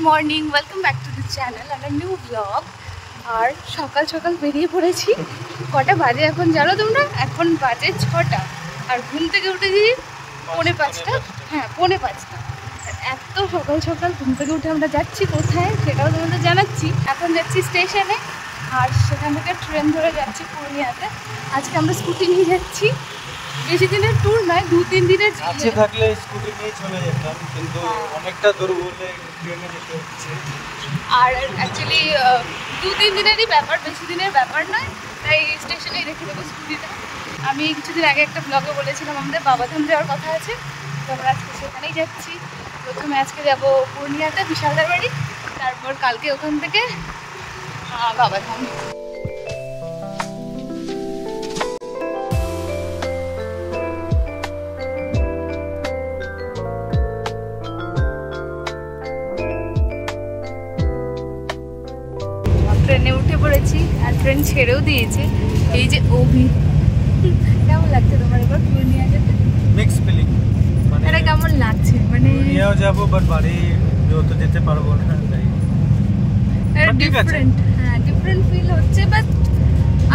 Morning, welcome back to the channel আর new blog. আর সকাল সকাল বেরিয়ে পড়েছি। কটা বাজে এখন জানো তোমরা? এখন বাজে 6টা। আর ঘুম থেকে উঠেছি 4:45। হ্যাঁ, 4:45। এত সকাল সকাল ঘুম থেকে উঠে আমরা যাচ্ছি কোথায় সেটাও তোমাদের জানাচ্ছি। এখন যাচ্ছি স্টেশনে, আর সেখান থেকে ট্রেন ধরে যাচ্ছি পূর্ণিয়াতে। আজকে আমরা স্কুটি নিয়ে যাচ্ছি। বেশি দিনের ট্যুর নয়, 2-3 দিনের। কাছে থাকলে স্কুটি নিয়ে চলে যেতাম, কিন্তু অনেকটা দূর বলে ট্রেনে যেতে হচ্ছে। আর অ্যাকচুয়ালি 2-3 দিনেরই ব্যাপার, বেশি দিনের ব্যাপার নয়। তাই স্টেশনেই রেখে দেবো স্কুটিটা। আমি কিছুদিন আগে একটা ব্লগে বলেছিলাম আমাদের বাবাধাম যাওয়ার কথা আছে, তো আমরা আজকে সেখানেই যাচ্ছি। প্রথমে আজকে যাব পূর্ণিয়াতে বিশালদার বাড়ি, তারপর কালকে ওখান থেকে বাবাধাম। ট্রেনে উঠে পড়েছি আর ট্রেন ছেড়েও দিয়েছে। এই যে অভি, কেমন লাগছে তোমার এবার পূর্ণিয়া যেতে? Mix feeling. মানে এটা কেমন লাগছে? মানে পূর্ণিয়াও যাব, বাট বাড়ি তো যেতে পারবো না, তাই ডিফারেন্ট। হ্যাঁ, ডিফারেন্ট ফিল হচ্ছে, বাট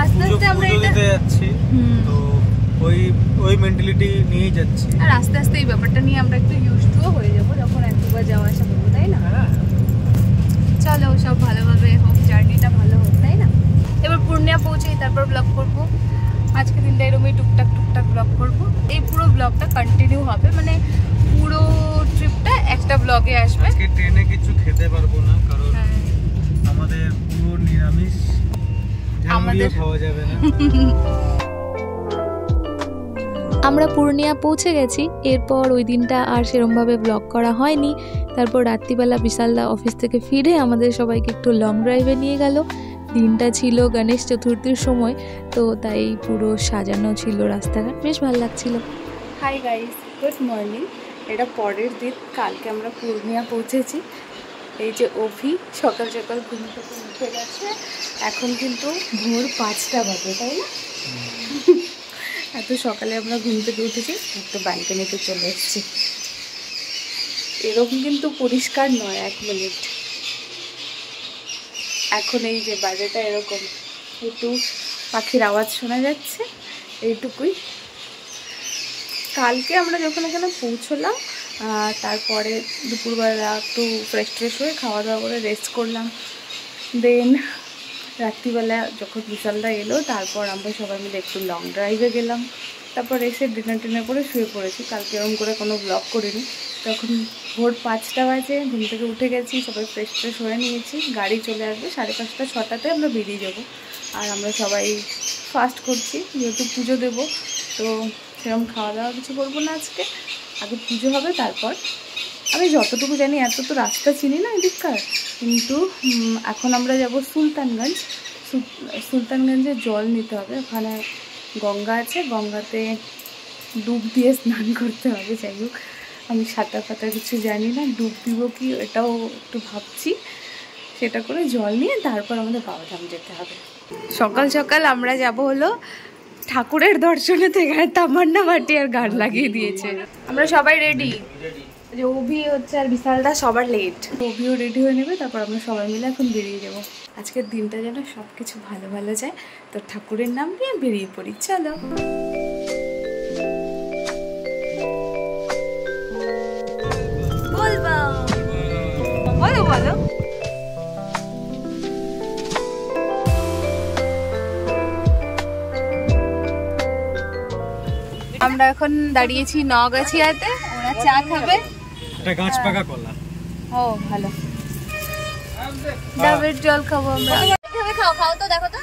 আস্তে আস্তে আমরা এটা যাচ্ছি, তো ওই মেন্টালিটি নিয়ে যাচ্ছি। আর আস্তে আস্তে এই ব্যাপারটা নিয়ে আমরা একটু ইউজড টু হয়ে যাবো যখন একবার যাওয়া আসা করবো, তাই না? চলো, সব ভালোভাবে হোক, জার্নিটা ভালো হোক, তাই না? এবার পূর্ণিয়া পৌঁছেই তারপর ব্লগ করবো। আজকে দিনটা এরকমই টুকটাক ব্লগ করবো। এই পুরো ব্লগটা কন্টিনিউ হবে, মানে পুরো ট্রিপটা একটা ব্লগে আসবে। আজকে ট্রেনে কিছু খেতে পারবো না, কারণ আমাদের পুরো নিরামিষ, আমাদের খাওয়া যাবে না। আমরা পূর্ণিয়া পৌঁছে গেছি। এরপর ওই দিনটা আর সেরমভাবে ব্লগ করা হয়নি। তারপর রাত্রিবেলা বিশালদা অফিস থেকে ফিরে আমাদের সবাইকে একটু লং ড্রাইভে নিয়ে গেল। দিনটা ছিল গণেশ চতুর্থীর সময়, তো তাই পুরো সাজানো ছিল রাস্তাঘাট, বেশ ভালো লাগছিল। Hi guys, good morning. এটা পরের দিন, কালকে আমরা পূর্ণিয়া পৌঁছেছি। এই যে অভি সকাল সকাল ঘুম থেকে উঠে গেছে। এখন কিন্তু ভোর 5টা বাজে, তাই না? এত সকালে আমরা ঘুম থেকে উঠেছি, একটু ব্যালকনিতে চলে এসেছি। এরকম কিন্তু পরিষ্কার নয়, 1 মিনিট। এখন এই যে বাজেটা এরকম, একটু পাখির আওয়াজ শোনা যাচ্ছে, এইটুকুই। কালকে আমরা যখন এখানে পৌঁছলাম, তারপরে দুপুরবেলা একটু ফ্রেশ হয়ে খাওয়া দাওয়া করে রেস্ট করলাম। দেন রাত্রিবেলা যখন বিশালদা এলো, তারপর আমরা সবাই মিলে একটু লং ড্রাইভে গেলাম। তারপর এসে ডিনার করে শুয়ে পড়েছি। কালকে এরকম করে কোনো ব্লগ করিনি। তখন ভোর 5টা বাজে, ঘুম থেকে উঠে গেছি, সবাই ফ্রেশ হয়ে নিয়েছি। গাড়ি চলে আসবে 5:30 6টাতে, আমরা বেরিয়ে যাব। আর আমরা সবাই ফাস্ট করছি, যেহেতু পুজো দেবো, তো সেরকম খাওয়া দাওয়া কিছু করবো না আজকে। আগে পুজো হবে, তারপর আমি যতটুকু জানি, এত তো রাস্তা চিনি না এদিককার, কিন্তু এখন আমরা যাব সুলতানগঞ্জ। সুলতানগঞ্জে জল নিতে হবে, ওখানে গঙ্গা আছে, গঙ্গাতে ডুব দিয়ে স্নান করতে হবে। যাই হোক, আমি সাঁতার কিছু জানি না, ডুব দিব কি এটাও একটু ভাবছি। সেটা করে জল নিয়ে তারপর আমাদের বাবাধাম যেতে হবে। সকাল সকাল আমরা যাব হলো ঠাকুরের দর্শনে, থেকে তামান্না মাটি আর গান লাগিয়ে দিয়েছে। আমরা সবাই রেডি, যে অভি হচ্ছে আর বিশালদা সবার লেট। অভিও রেডি হয়ে নেবে, তারপর আমরা সবাই মিলে এখন বেরিয়ে যাব। আজকের দিনটা যেন সব কিছু ভালো যায়, তো ঠাকুরের নাম নিয়ে বেরিয়ে পড়ি। চলো। বলো বলো। আমরা এখন দাঁড়িয়েছি নওগাছিয়াতে, ওরা চা খাবে। এটা গাছ পাকা কলা। ও ভালো। ডাবের জল খাবো আমরা। খাও তো, দেখো তো।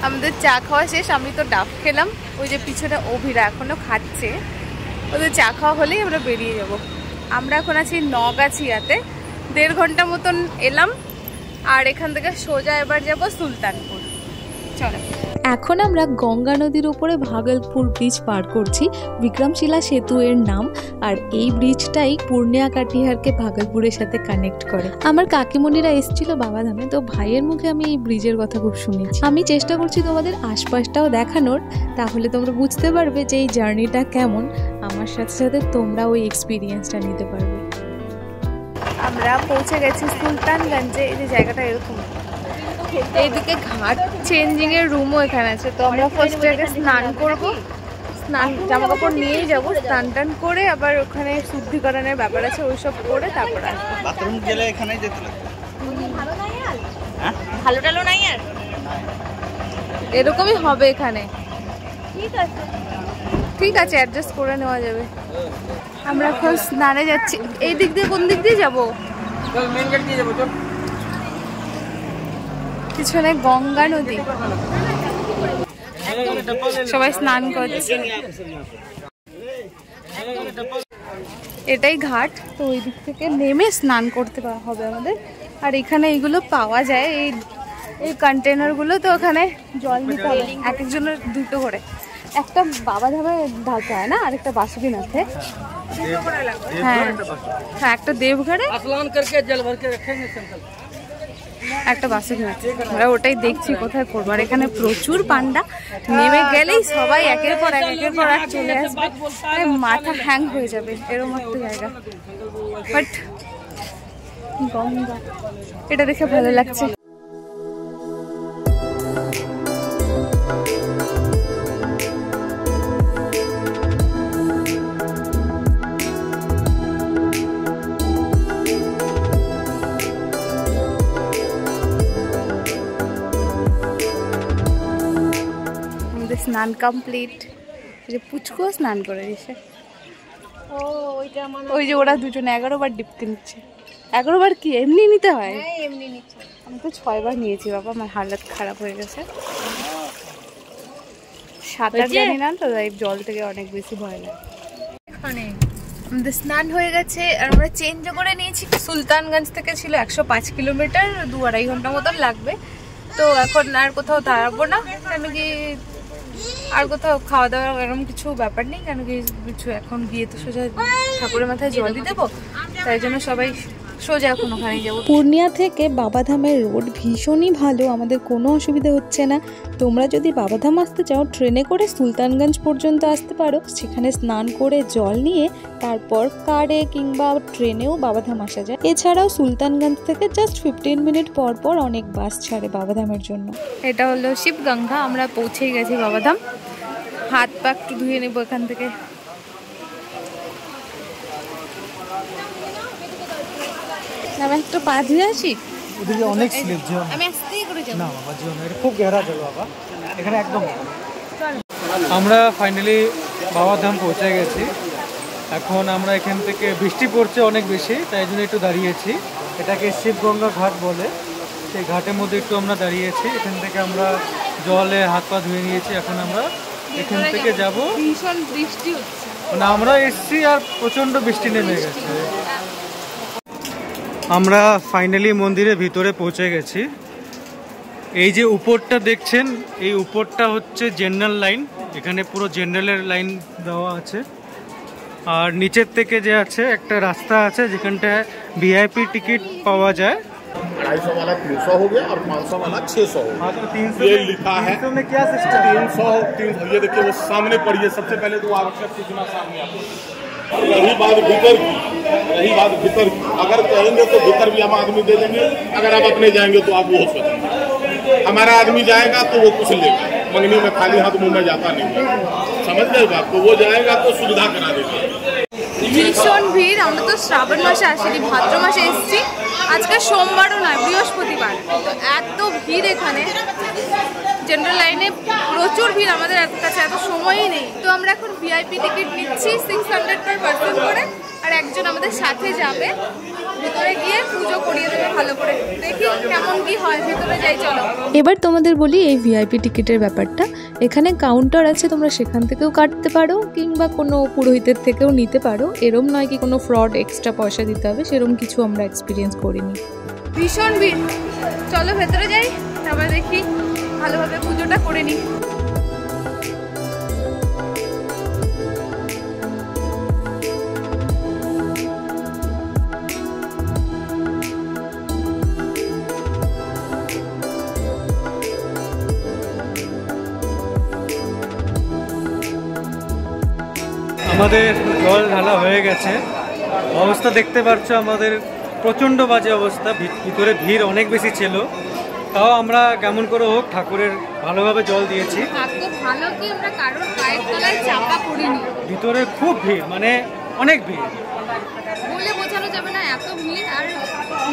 আমাদের চা খাওয়া শেষ, আমি তো ডাব খেলাম। ওই যে পিছনে অভিরা এখনো খাচ্ছে, ওদের চা খাওয়া হলেই আমরা বেরিয়ে যাব। আমরা এখন আছি নওগাছিয়াতে, 1.5 ঘন্টা মতন এলাম। আর এখান থেকে সোজা এবার যাব সুলতানপুর। চলো। এখন আমরা গঙ্গা নদীর উপরে ভাগলপুর ব্রিজ পার করছি, বিক্রমশিলা সেতু এর নাম। আর এই ব্রিজটাই পূর্ণিয়া কাটিহারকে ভাগলপুরের সাথে কানেক্ট করে। আমার কাকিমণিরা এসেছিল বাবাধামে, তো ভাইয়ের মুখে আমি এই ব্রিজের কথা খুব শুনেছি। আমি চেষ্টা করছি তোমাদের আশপাশটাও দেখানোর, তাহলে তোমরা বুঝতে পারবে যে এই জার্নিটা কেমন। আমার সাথে সাথে তোমরা ওই এক্সপিরিয়েন্সটা নিতে পারবে। আমরা পৌঁছে গেছি সুলতানগঞ্জে। এই যে জায়গাটা এরকম, এইদিকে ঘাট চেঞ্জিং এর রুমও এখানে আছে। তো আমরা ফার্স্ট আগে স্নান করব, স্নান জামা কাপড় নিয়েই যাবো, স্নান টান করে আবার ওখানে শুদ্ধিকরণের ব্যাপার আছে, ওইসব করে তারপর আসবো। বাথরুম গেলে এখানেই যেতে লাগবে। ভালো টালো নাই আর এরকমই হবে এখানে। ঠিক আছে অ্যাডজাস্ট করে নেওয়া যাবে। আমরা এখন স্নানে যাচ্ছি। এই দিক দিয়ে কোন দিক দিয়ে যাবো? মেন গেট দিয়ে যাবো। পিছনে গঙ্গা নদী, সবাই স্নান করছে। এটাই ঘাট। তো ওই দিক থেকে নেমে স্নান করতে হবে আমাদের। আর এখানে এইগুলো পাওয়া যায়, এই কন্টেনারগুলো। তো ওখানে জল নিতে হবে, এক একজনের দুটো করে। একটা বাবা ধামে ঢালতে হয় না, আর একটা বাসুকিনাথে। হ্যাঁ হ্যাঁ, একটা দেবঘরে, একটা বাসুকিনাথে। আমরা ওটাই দেখছি কোথায় করবো। আর এখানে প্রচুর পান্ডা, নেমে গেলেই সবাই একের পর এক চলে আসবে, মাথা হ্যাং হয়ে যাবে এরকম একটা জায়গা। বাট গঙ্গা, এটা দেখে ভালো লাগছে। স্নান কমপ্লিট। যে পুচকো স্নান করে দিছে। ওই যে ওরা দুজনে 11 বার ডিপতে নিচ্ছে। 11 বার কি এমনি নিতে হয়? আমি তো 6 বার নিয়েছি বাবা, আমার হালত খারাপ হয়ে গেছে। সাঁতার জানি না তো, তাই জল থেকে অনেক বেশি ভয় লাগে। আমাদের স্নান হয়ে গেছে আর আমরা চেঞ্জও করে নিয়েছি। সুলতানগঞ্জ থেকে ছিল 105 কিলোমিটার, 2-2.5 ঘন্টা মতন লাগবে। তো এখন আর কোথাও দাঁড়াবো না, কেন কি আর কোথাও খাওয়া দাওয়া এরকম কিছু ব্যাপার নেই। কেন কি কিছু এখন গিয়ে তো সোজা ঠাকুরের মাথায় জল দিয়ে দেবো, তাই জন্য সবাই সোজা এখন ওখানেই যাবো। পূর্ণিয়া থেকে বাবাধামের রোড ভীষণই ভালো, আমাদের কোনো অসুবিধা হচ্ছে না। তোমরা যদি বাবাধাম আসতে চাও ট্রেনে করে সুলতানগঞ্জ পর্যন্ত আসতে পারো, সেখানে স্নান করে জল নিয়ে তারপর কারে কিংবা ট্রেনেও বাবাধাম আসা যায়। এছাড়াও সুলতানগঞ্জ থেকে জাস্ট 15 মিনিট পর পর অনেক বাস ছাড়ে বাবাধামের জন্য। এটা হলো শিবগঙ্গা, আমরা পৌঁছেই গেছি বাবাধাম। হাত পা একটু ধুয়ে নেবো এখান থেকে। আমি একটু পা ধুয়ে আসি। ওদিকে অনেক স্লিপ জি। আমি আস্তেই করে যাব। না বাবা জি, এটা খুব গহরা জল বাবা, এখানে একদম। আমরা ফাইনালি বাবাধাম পৌঁছে গেছি। এখন আমরা এখান থেকে, বৃষ্টি পড়ছে অনেক বেশি, তাই জন্য একটু দাঁড়িয়েছি। এটাকে শিবগঙ্গা ঘাট বলে। সেই ঘাটের মধ্যে একটু আমরা দাঁড়িয়েছি। এখান থেকে আমরা জলে হাত পা ধুয়ে নিয়েছি। এখন আমরা এখান থেকে যাব। ভীষণ বৃষ্টি হচ্ছে, মানে আমরা এসছি আর প্রচন্ড বৃষ্টি নেমে গেছে। আমরা ফাইনালি মন্দিরের ভিতরে পৌঁছে গেছি। এই যে উপরটা দেখছেন, এই উপরটা হচ্ছে জেনারেল লাইন। এখানে পুরো জেনারেলের লাইন দেওয়া আছে। আর নিচের থেকে যে আছে একটা রাস্তা আছে, যেখানটায় ভিআইপি টিকিট পাওয়া যায়। 250 वाला 300 हो गया और 500 वाला 600 हो गया। हाँ, तो 300 ये लिखा है। 300 में क्या सिस्टम? 300 ये देखिए वो सामने पढ़िए, सबसे पहले तो आवश्यक सूचना सामने आपको। रही बात भीतर की, अगर कहेंगे तो भीतर भी हम आदमी दे देंगे, अगर आप अपने जाएंगे तो आप वो सोचेंगे। हमारा आदमी जाएगा तो वो कुछ लेगा, मंगनी में खाली हाथ मुंह में जाता नहीं है, समझ गए बात? तो वो जाएगा तो सुविधा करा देगा। ভীষণ ভিড়। আমরা তো শ্রাবণ মাসে আসিনি, ভাদ্র মাসে এসেছি। আজকে সোমবারও নয়, বৃহস্পতিবার। তো এত ভিড় এখানে জেনারেল লাইনে, প্রচুর ভিড়। আমাদের কাছে এত সময়ই নেই। তো আমরা এখন ভিআইপি টিকিট নিচ্ছি 600 পার পার্সন করে। আর একজন আমাদের সাথে যাবে, ভিতরে গিয়ে পুজো করিয়ে দেবে ভালো করে। দেখি কেমন কি হয়, ভিতরে যাই চলো। এবার তোমাদের বলি এই ভিআইপি টিকিটের ব্যাপারটা। এখানে কাউন্টার আছে, তোমরা সেখান থেকেও কাটতে পারো কিংবা কোনো পুরোহিতের থেকেও নিতে পারো। এরম নয় কি কোনো ফ্রড এক্সট্রা পয়সা দিতে হবে, সেরকম কিছু আমরা এক্সপিরিয়েন্স করিনি। ভীষণ ভিড়। চলো ভেতরে যাই, তারপরে দেখি ভালোভাবে পুজোটা করে নিই। আমাদের জল ঢালা হয়ে গেছে। অবস্থা দেখতে পাচ্ছ আমাদের প্রচণ্ড বাজে অবস্থা, ভিতরে ভিড় অনেক বেশি ছিল। তাও আমরা কেমন করে হোক ঠাকুরের ভালোভাবে জল দিয়েছি। ভালো কি আমরা কারোর পায়ের তলায় চাপা পড়িনি। ভিতরে খুব ভিড়, মানে অনেক ভিড়, বলে বোঝানো যাবে না এত ভিড়, আর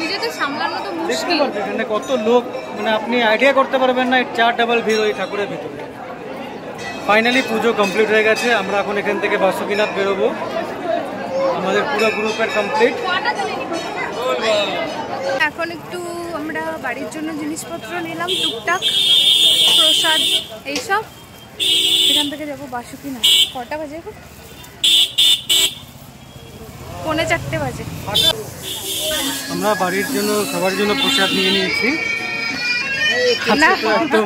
নিজেদের সামলানো তো মুশকিল। এখানে কত লোক, মানে আপনি আইডিয়া করতে পারবেন না, 4 ডাবল ভিড় ওই ঠাকুরের ভিতরে। ফাইনালি পুজো কমপ্লিট হয়ে গেছে। আমরা এখন এখান থেকে বাসুকিনাথ বেরোবো। আমাদের পুরো গ্রুপের কমপ্লিট। এখন একটু আমরা বাড়ির জন্য জিনিসপত্র নিলাম, টুকটাক প্রসাদ এইসব। এখান থেকে যাবো বাসুকিনাথ। কটা বাজে এখন? 3:45 বাজে। আমরা বাড়ির জন্য সবার জন্য প্রসাদ নিয়ে নিয়েছি। একদম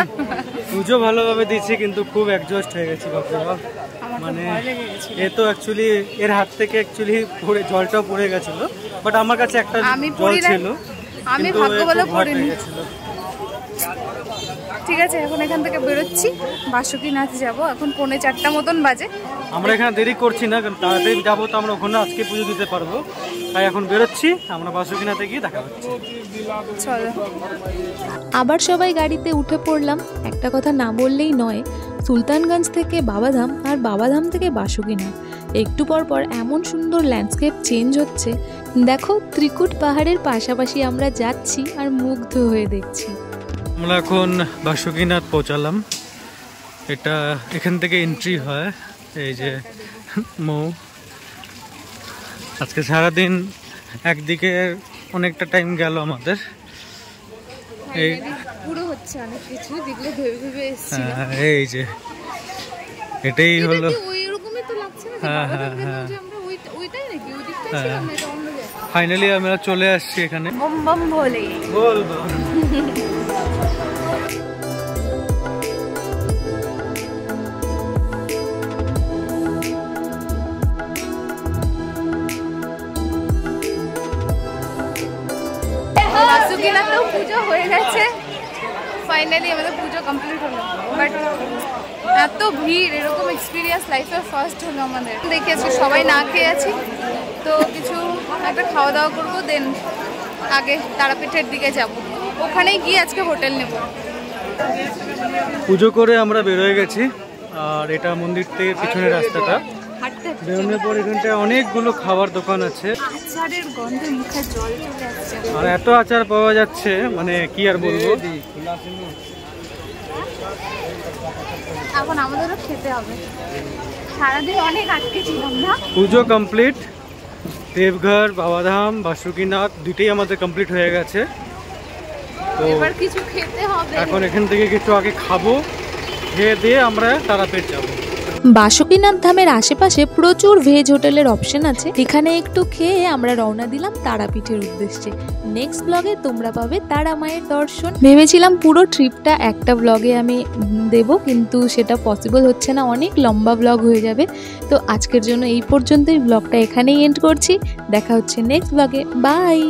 পুজো ভালোভাবে দিয়েছি, কিন্তু খুব অ্যাডজাস্ট হয়ে গেছে বাবা। মানে এ তো অ্যাকচুয়ালি এর হাত থেকে অ্যাকচুয়ালি পড়ে জলটাও পড়ে গেছিল, বাট আমার কাছে একটা জল ছিল, আমি ভাগ্য বলে পড়িনি। ঠিক আছে, এখন এখান থেকে বেরোচ্ছি, বাসুকিনাথ যাব। এখন 3:45 মতন বাজে। আমরা এখানে দেরি করছি না, কারণ তাড়াতাড়ি যাবো তো আমরা ওখানে আজকে পুজো দিতে পারবো। তাই এখন বেরোচ্ছি, আমরা বাসুকিনাথে গিয়ে দেখা হচ্ছে। চলো। আবার সবাই গাড়িতে উঠে পড়লাম। একটা কথা না বললেই নয়, সুলতানগঞ্জ থেকে বাবাধাম আর বাবাধাম থেকে বাসুকিনাথ একটু পর পর এমন সুন্দর ল্যান্ডস্কেপ চেঞ্জ হচ্ছে। দেখো, ত্রিকুট পাহাড়ের পাশাপাশি আমরা যাচ্ছি আর মুগ্ধ হয়ে দেখছি। আমরা এখন বাসুকিনাথ পৌঁছালাম। এটা এখান থেকে এন্ট্রি হয়। এই যে মৌ, আজকে সারাদিন একদিকে অনেকটা টাইম গেল আমাদের। এই পুরো হচ্ছে অনেক কিছু, যেগুলো ভেবে ভেবে এসেছিল। এই যে এটাই হলো। ওইরকমই তো লাগছে না যে আমরা ওইটাই নাকি ওই দিকটাই ছিলাম না, এটা অন্য জায়গা। ফাইনালি আমরা চলে আসছি এখানে। বম বম ভোলে বল বল। বাসুকিনাথেও পুজো হয়ে গেছে। ফাইনালি আমাদের পুজো কমপ্লিট হলো, বাট এত ভিড়, এরকম এক্সপিরিয়েন্স লাইফে ফার্স্ট হলো আমাদের। দেখি আজকে সবাই না খেয়ে আছি, তো কিছু একটা খাওয়া দাওয়া করবো, দেন আগে তারাপীঠের দিকে যাব। ওখানেই গিয়ে আজকে হোটেল নেব। পুজো করে আমরা বেরোয় গেছি, আর এটা মন্দির থেকে পিছনের রাস্তাটা। বেরোনোর পর এখানটায় অনেকগুলো খাবার দোকান আছে। আচারের গন্ধে মুখে জল চলে আসছে, আর এত আচার পাওয়া যাচ্ছে, মানে কি আর বলবো। এখন আমাদেরও খেতে হবে, সারাদিন অনেক আটকে ছিলাম না। পুজো কমপ্লিট। দেবঘর, বাবাধাম, বাসুকিনাথ দুটোই আমাদের কমপ্লিট হয়ে গেছে। তো এবার কিছু খেতে হবে। এখন এখান থেকে কিছু আগে খাবো, খেয়ে দিয়ে আমরা তারাপীঠ যাবো। বাসুকিনাথ ধামের আশেপাশে প্রচুর ভেজ হোটেলের অপশন আছে। এখানে একটু খেয়ে আমরা রওনা দিলাম তারাপীঠের উদ্দেশ্যে। নেক্সট ব্লগে তোমরা পাবে তারা মায়ের দর্শন। ভেবেছিলাম পুরো ট্রিপটা একটা ব্লগে আমি দেব, কিন্তু সেটা পসিবল হচ্ছে না, অনেক লম্বা ব্লগ হয়ে যাবে। তো আজকের জন্য এই পর্যন্তই, ব্লগটা এখানেই এন্ড করছি। দেখা হচ্ছে নেক্সট ব্লগে। বাই।